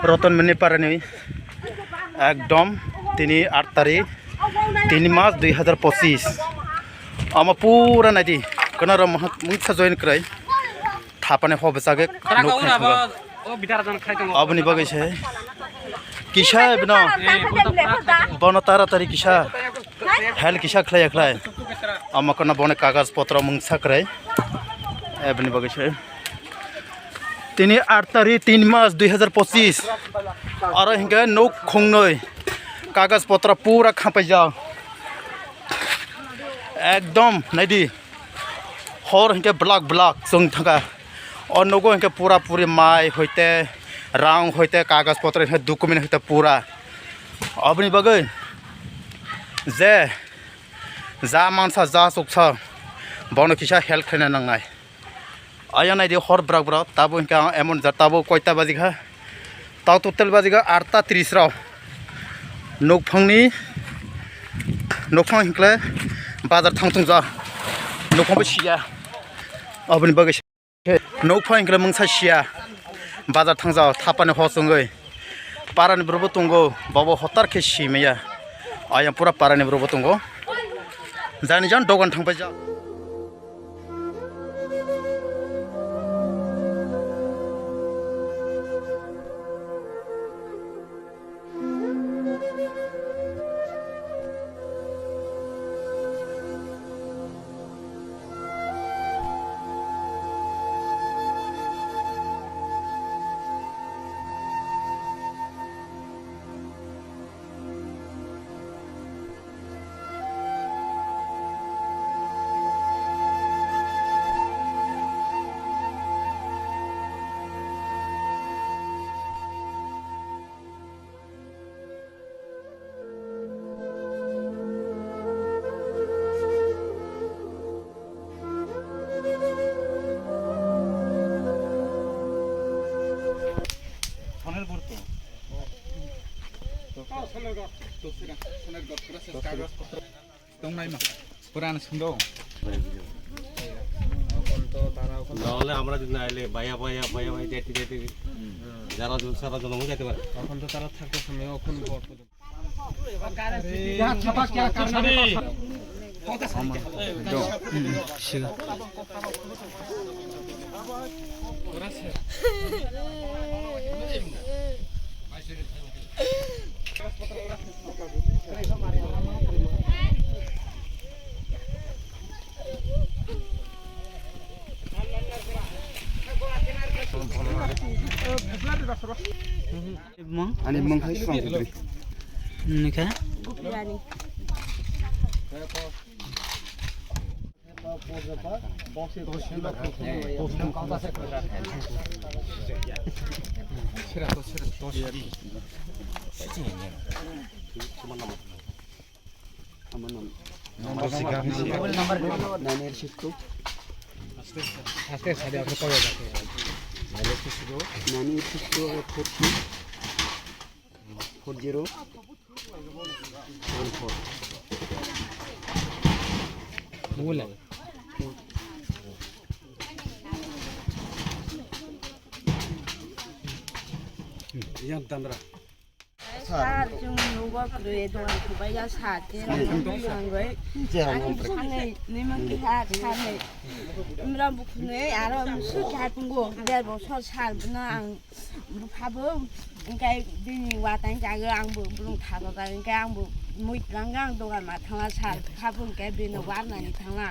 रतनमणि पारानि एकदम 8 तारिख 3 मार्च 2025 आमा पूरा नाइदि कनार मुंसा जॉइन कराय थापाने हबे जागे अबनि बगैसे किसा बिनो बन तारा तारी किसा हेल किसा खलाय खलाय आमा कना बने कागज पत्र मुंसा कराय एबनि बगैसे 8 तारिख 3 मार्च 2025 और हिंगे नौ खुंगनय कागज पत्र पूरा खापाय जाओ एकदम नाइदि हर हिंगे ब्लॉक जों थांगा और नगो हिंगे पूरा पूरी माय होइते रां होइते कागज पत्र हिंगे डॉक्यूमेंट होइते पूरा अबनि बगै जे जा मानसा जा सुखसा बनो किसा हेल्प खाना नांनाय आया नाइदि हर ब्राक ताबो हिंगा एमन जा ताबो कयता बाजिखा ताव टोटल बाजिखा 8:30 राव नौफांनि हिंक्ले बाजार थांथों जा नौफांबो सिया अबनि बगै नौफां हिंक्ले मुंसा सिया बाजार थां जा थापाने हसंगै पारानि ब्रबो तंगो बाबो हतार के सिमैया आया पूरा पारानि ब्रबो तंगो जानि जान दगान थांबाय जा पुरानो सुन्दो নহলে আমরা যদি না এলে ভাইয়া যেতে যারা সারা জন যেতে পারে তখন তো তারা থাকতে সময় এখন Ani mong hai strong putri. Nika? Biryani. Nani 40 बोला yang tandra सार जों न'बा ग्रे दं खबाय जा साथे लांबाय आं सानै निमंखि हा सानै इमरा बुखुनै आरो सु थापुंगो देर बसर सारबना आं बुफाबो ओंखाय दिनि वाताय जागो आंबो बुलुं थाबा ओंखाय आंबो मैत्रांगा आं दगान मा थाङा सार खाबो ओंखाय बेनो वारनानै थाङा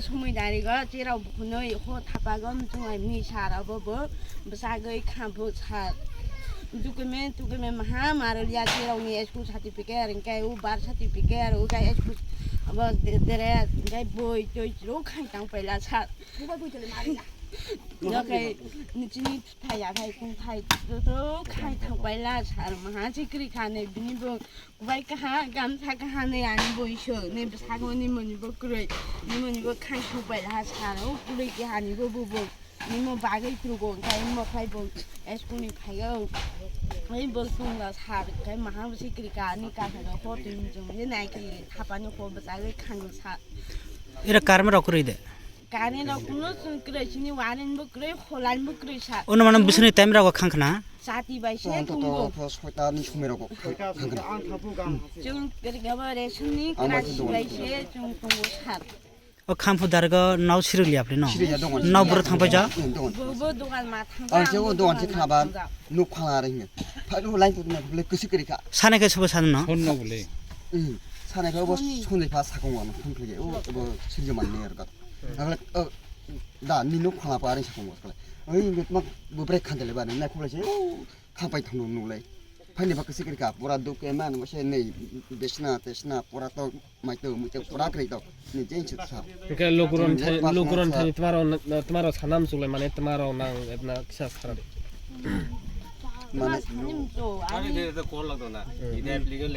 समायदारिगा जेराव बुखुनै हो थापागम जोंहाय मि साराबो बसागै खाबो सार document maha marulia tira uni school certificate engkai u bar certificate u kai school aba dere engkai boy toy ro khai tang paila cha ya kai nichini thaya thai kung thai to khai tang paila cha maha chikri khane bini bo bai ka ha gam tha ka ha ne ani boi sho ne sa go ni moni bo kroi ni moni bo khai thu paila cha ro puri ki ha ni bo bo ni mo bagai trugo engkai mo khai bo school ni khai Mấy bữa tung là thà cái mà ham sĩ kỹ cả ni cả phải nó khó tìm chúng cái này cái thà bao nhiêu khó bây giờ cái khăn nó thà. Ira karma rokuri de. 가네나 군노슨 그래 지니 와는뭐 그래 홀란뭐 그래 사 오늘 만은 무슨 땀이라고 칸크나 사티바이세 또 공부 소다는 shum이라고 강그나 좀 그렇게 말해 순니 크라시바이세 좀 공부 사 칸푸 다르가 나우 시르리 앞리노 시리야 동안 나우 부르 탕바자 뭐뭐 동안 마 탕바 저거 동안 지나봐 녹화라는 바로 라이프는 원래 그 시끄리가 산에 가서 사는 너 혼나볼래. 산에 가고 손에 봐 사공원 그게 뭐 실력 많네 그러니까 나 니노 하나 봐는 사공 거 그래 어이 막뭐 브레이크 한들 봐는 나 그러지 가빠이 탕노 놀래 파니 바 그 시끄리가 보라도 꽤만 뭐세 네 베스나 테스나 보라도 마이도 무저 보라 그래도 니 제인치 사 그러니까 로그런 타니 तुम्हारा 사남 속래 만에 तुम्हारा 나 अपना 샤스 하래. 마 사님 또 아니 그래서 골라도 나 이대 빌리고